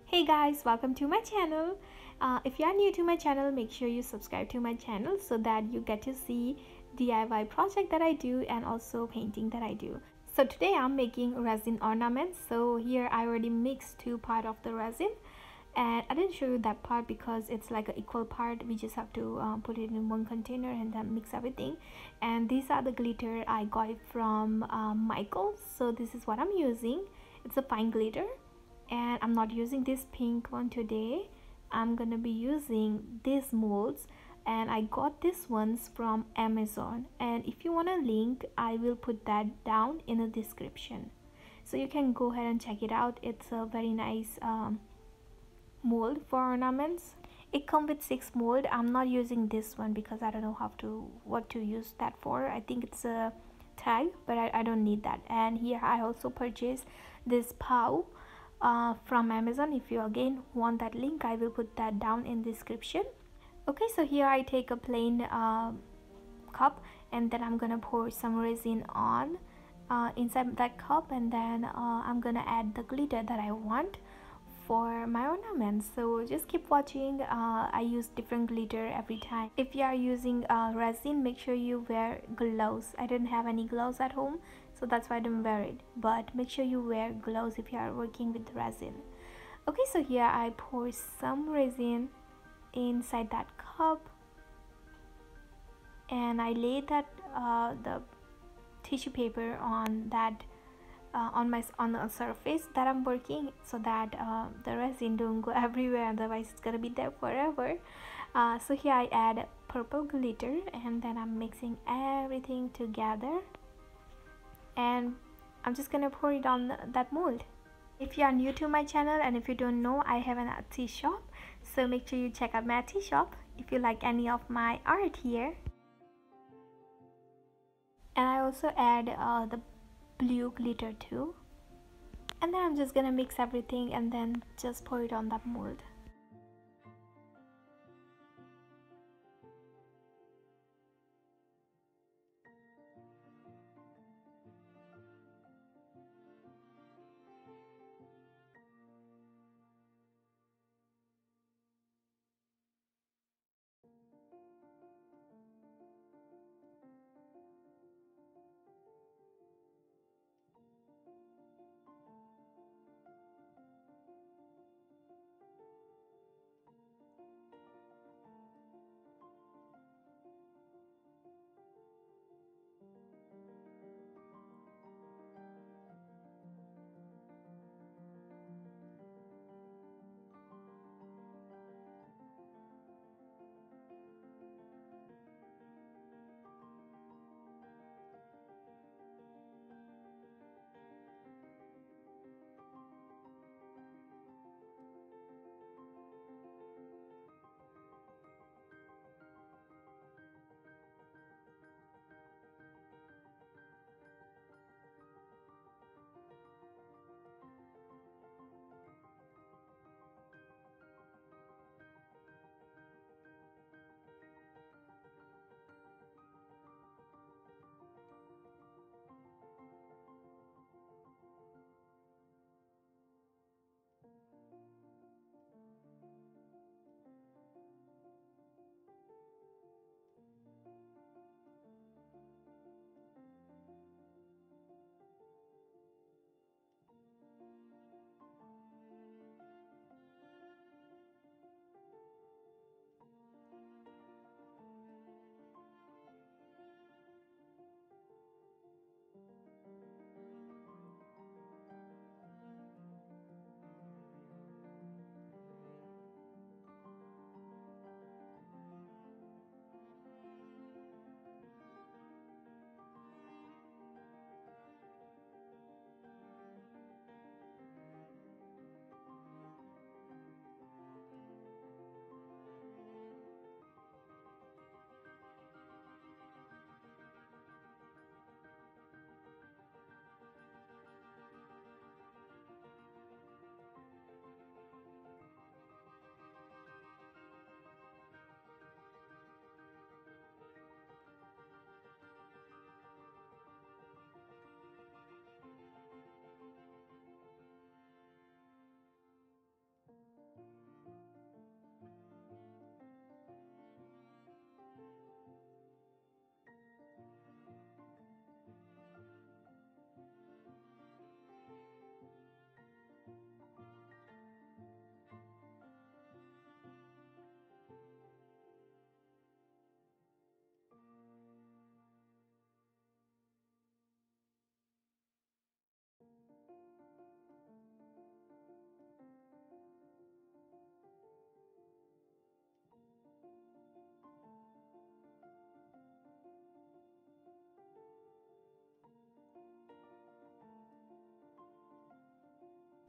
Hey guys, welcome to my channel. If you are new to my channel, make sure you subscribe to my channel so that you get to see DIY project that I do and also painting that I do. So today I'm making resin ornaments. So here I already mixed two part of the resin, and I didn't show you that part because it's like an equal part. We just have to put it in one container and then mix everything. And these are the glitter I got it from Michael's. So this is what I'm using. It's a fine glitter, and I'm not using this pink one today. I'm gonna be using these molds, and I got these ones from Amazon, and if you want a link I will put that down in the description, so you can go ahead and check it out. It's a very nice mold for ornaments. It comes with 6 mold. I'm not using this one because I don't know what to use that for. I think it's a tag, but I don't need that. And here I also purchased this Paw from Amazon. If you again want that link, I will put that down in the description. Okay, so here I take a plain cup, and then I'm gonna pour some resin on inside that cup, and then I'm gonna add the glitter that I want for my ornaments. So just keep watching. I use different glitter every time. If you are using resin, make sure you wear gloves. I didn't have any gloves at home, so that's why I didn't wear it, but make sure you wear gloves if you are working with resin. Okay, so here I pour some resin inside that cup, and I lay that the tissue paper on that on the surface that I'm working, so that the resin don't go everywhere, otherwise it's gonna be there forever. So here I add purple glitter, and then I'm mixing everything together, and I'm just gonna pour it on that mold. If you are new to my channel and if you don't know, I have an Etsy shop, so make sure you check out my Etsy shop if you like any of my art here. And I also add the blue glitter too, and then I'm just gonna mix everything and then just pour it on that mold.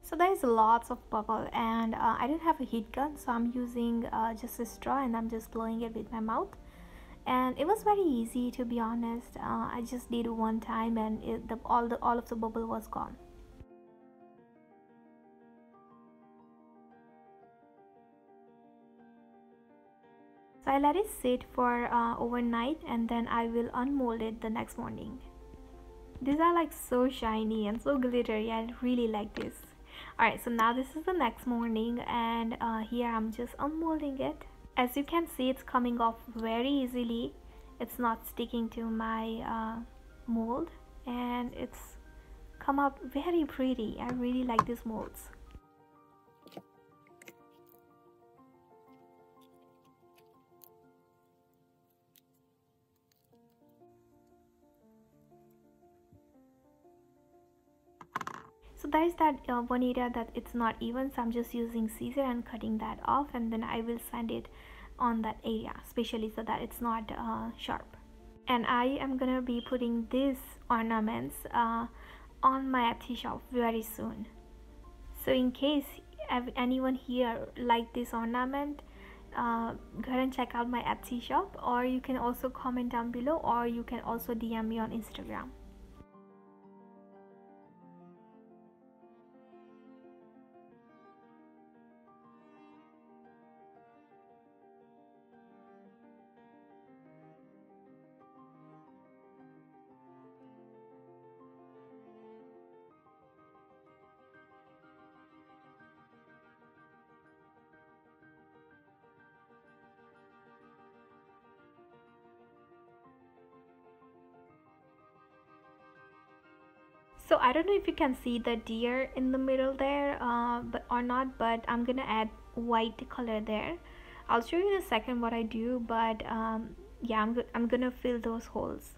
So there is lots of bubble, and I don't have a heat gun, so I'm using just a straw and I'm just blowing it with my mouth. And it was very easy, to be honest. I just did it one time and all of the bubble was gone. So I let it sit for overnight, and then I will unmold it the next morning. These are like so shiny and so glittery. I really like this. Alright, so now this is the next morning, and here I'm just unmolding it. As you can see, it's coming off very easily. It's not sticking to my mold, and it's come out very pretty. I really like these molds. So there is that one area that it's not even, so I'm just using scissor and cutting that off, and then I will sand it on that area, especially so that it's not sharp. And I am gonna be putting these ornaments on my Etsy shop very soon. So in case anyone here like this ornament, go ahead and check out my Etsy shop, or you can also comment down below, or you can also DM me on Instagram. So I don't know if you can see the deer in the middle there, but or not, but I'm gonna add white color there. I'll show you in a second what I do, but yeah, I'm gonna fill those holes.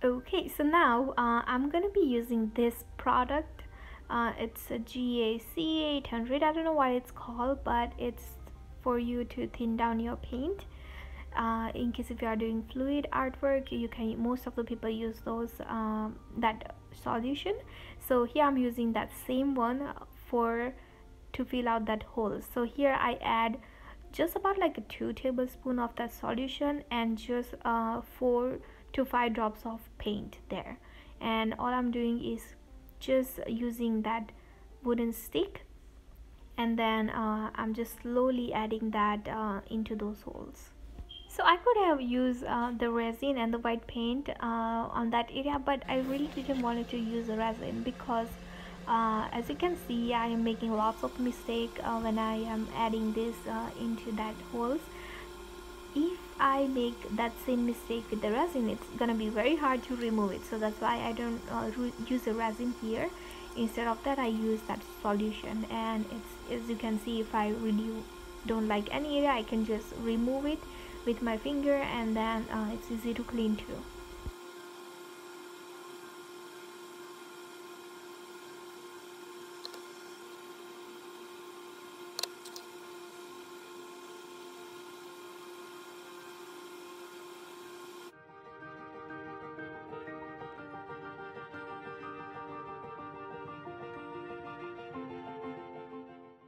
Okay, so now I'm gonna be using this product. It's a GAC 800. I don't know what it's called, but it's for you to thin down your paint. In case if you are doing fluid artwork, you can, most of the people use those that solution. So here I'm using that same one for to fill out that hole. So here I add just about like a 2 tablespoons of that solution, and just 4 to 5 drops of paint there. And all I'm doing is just using that wooden stick, and then I'm just slowly adding that into those holes. So I could have used the resin and the white paint on that area, but I really didn't want to use the resin because as you can see, I am making lots of mistake when I am adding this into that holes. If I make that same mistake with the resin, it's gonna be very hard to remove it. So that's why I don't use the resin here. Instead of that, I use that solution, and it's, as you can see, if I really don't like any area, I can just remove it with my finger, and then it's easy to clean too.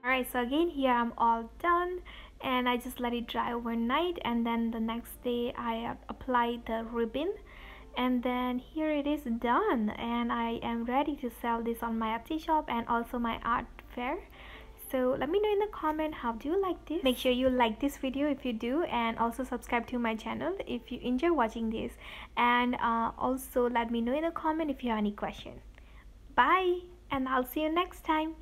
Alright, so again here I'm all done, and I just let it dry overnight, and then the next day I applied the ribbon, and then here it is done, and I am ready to sell this on my Etsy shop and also my art fair. So let me know in the comment, how do you like this? Make sure you like this video if you do, and also subscribe to my channel if you enjoy watching this, and also let me know in the comment if you have any question. Bye, and I'll see you next time.